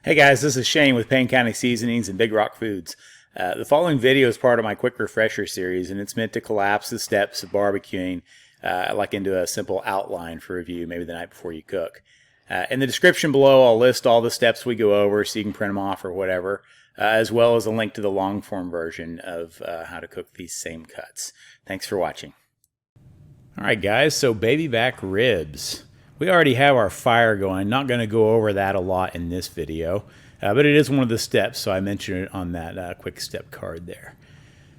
Hey guys, this is Shane with Payne County Seasonings and Big Rock Foods. The following video is part of my quick refresher series, and it's meant to collapse the steps of barbecuing like into a simple outline for review, maybe the night before you cook. In the description below, I'll list all the steps we go over so you can print them off or whatever, as well as a link to the long form version of how to cook these same cuts. Thanks for watching. Alright guys, so baby back ribs. We already have our fire going. Not going to go over that a lot in this video, but it is one of the steps, so I mentioned it on that quick step card there.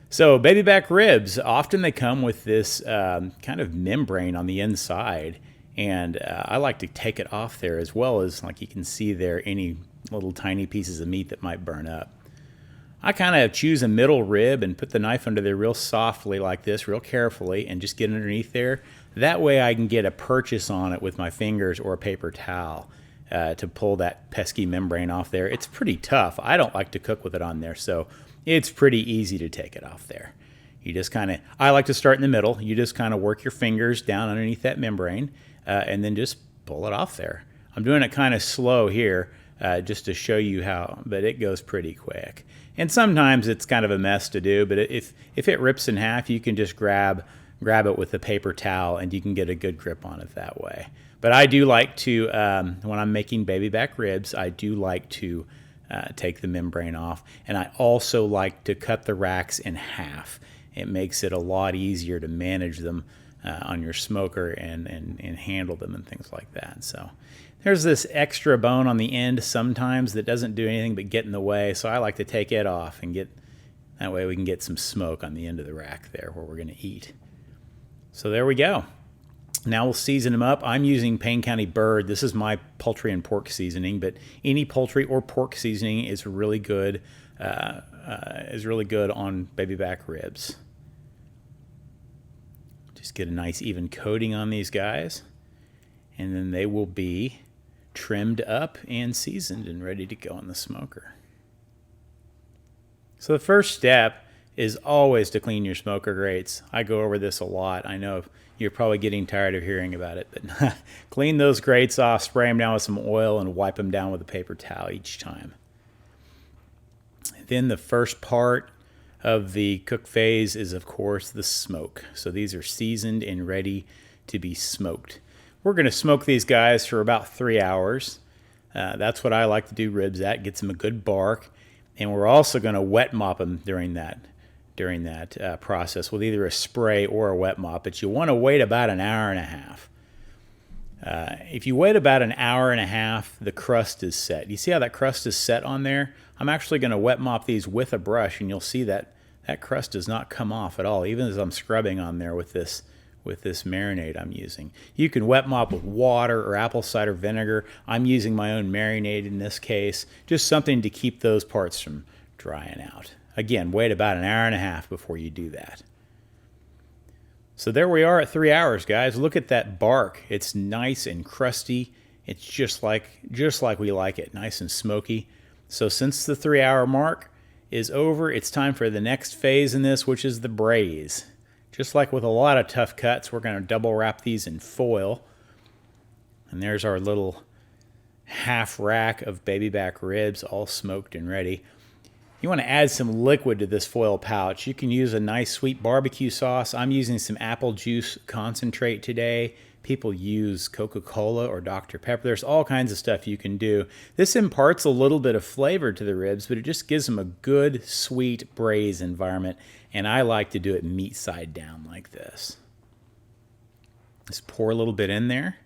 So baby back ribs, often they come with this kind of membrane on the inside, and I like to take it off there, as well as, like you can see there, any little tiny pieces of meat that might burn up. I kind of choose a middle rib and put the knife under there real softly like this, real carefully, and just get underneath there. That way I can get a purchase on it with my fingers or a paper towel to pull that pesky membrane off there. It's pretty tough. I don't like to cook with it on there, so it's pretty easy to take it off there. You just kind of, I like to start in the middle. You just kind of work your fingers down underneath that membrane and then just pull it off there. I'm doing it kind of slow here just to show you how, but it goes pretty quick. And sometimes it's kind of a mess to do, but if it rips in half, you can just grab it with a paper towel and you can get a good grip on it that way. But I do like to, when I'm making baby back ribs, I do like to take the membrane off. And I also like to cut the racks in half. It makes it a lot easier to manage them on your smoker and handle them and things like that. So there's this extra bone on the end sometimes that doesn't do anything but get in the way, so I like to take it off and that way we can get some smoke on the end of the rack there where we're going to eat. So there we go. Now we'll season them up. I'm using Payne County Bird. This is my poultry and pork seasoning, but any poultry or pork seasoning is really good on baby back ribs. Just get a nice even coating on these guys, and then they will be trimmed up and seasoned and ready to go in the smoker. So the first step is always to clean your smoker grates. I go over this a lot. I know you're probably getting tired of hearing about it, but clean those grates off, spray them down with some oil, and wipe them down with a paper towel each time. Then the first part of the cook phase is, of course, the smoke. So these are seasoned and ready to be smoked. We're going to smoke these guys for about 3 hours. That's what I like to do ribs at. Gets them a good bark. And we're also going to wet mop them during that process with either a spray or a wet mop. But you want to wait about an hour and a half. If you wait about an hour and a half, the crust is set. You see how that crust is set on there? I'm actually going to wet mop these with a brush, and you'll see that that crust does not come off at all, even as I'm scrubbing on there with this marinade I'm using. You can wet mop with water or apple cider vinegar. I'm using my own marinade in this case, just something to keep those parts from drying out. Again, wait about an hour and a half before you do that. So there we are at 3 hours, guys. Look at that bark. It's nice and crusty. It's just like we like it, nice and smoky. So since the 3 hour mark is over, it's time for the next phase in this, which is the braise. Just like with a lot of tough cuts, we're going to double wrap these in foil. And there's our little half rack of baby back ribs all smoked and ready. You want to add some liquid to this foil pouch. You can use a nice sweet barbecue sauce. I'm using some apple juice concentrate today. People use Coca-Cola or Dr. Pepper. There's all kinds of stuff you can do. This imparts a little bit of flavor to the ribs, but it just gives them a good, sweet braise environment. And I like to do it meat side down like this. Just pour a little bit in there.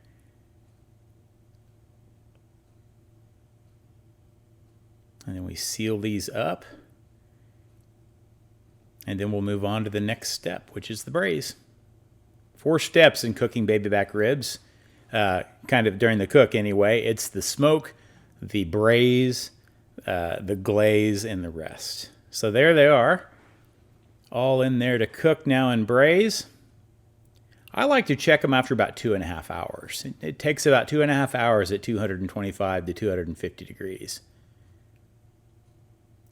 And then we seal these up. And then we'll move on to the next step, which is the braise. 4 steps in cooking baby back ribs, kind of during the cook anyway. It's the smoke, the braise, the glaze, and the rest. So there they are, all in there to cook now and braise. I like to check them after about 2.5 hours. It takes about 2.5 hours at 225 to 250 degrees.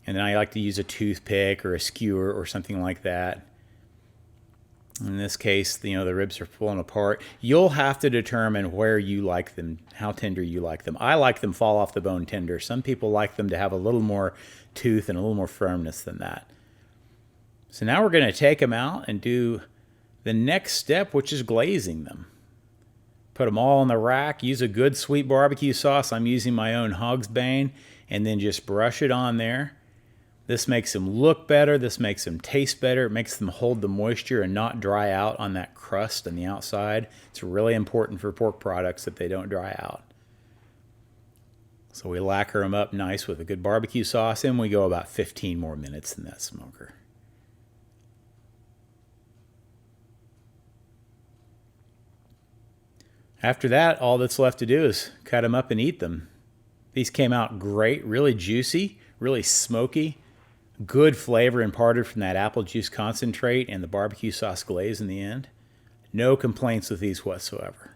And then I like to use a toothpick or a skewer or something like that. In this case, the ribs are pulling apart. You'll have to determine where you like them, how tender you like them. I like them fall off the bone tender. Some people like them to have a little more tooth and a little more firmness than that. So now we're going to take them out and do the next step, which is glazing them. Put them all on the rack. Use a good sweet barbecue sauce. I'm using my own Hog's Bane, and then just brush it on there. This makes them look better. This makes them taste better. It makes them hold the moisture and not dry out on that crust on the outside. It's really important for pork products that they don't dry out. So we lacquer them up nice with a good barbecue sauce, and we go about 15 more minutes in that smoker. After that, all that's left to do is cut them up and eat them. These came out great, really juicy, really smoky. Good flavor imparted from that apple juice concentrate and the barbecue sauce glaze in the end. No complaints with these whatsoever.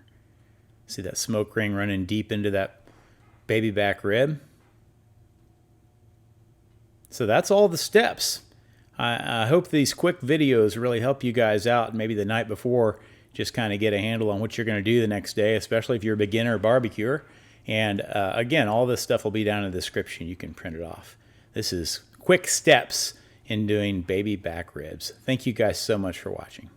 See that smoke ring running deep into that baby back rib? So that's all the steps. I hope these quick videos really help you guys out, maybe the night before, just kind of get a handle on what you're going to do the next day, especially if you're a beginner barbecuer. And again, all this stuff will be down in the description. You can print it off. This is quick steps in doing baby back ribs. Thank you guys so much for watching.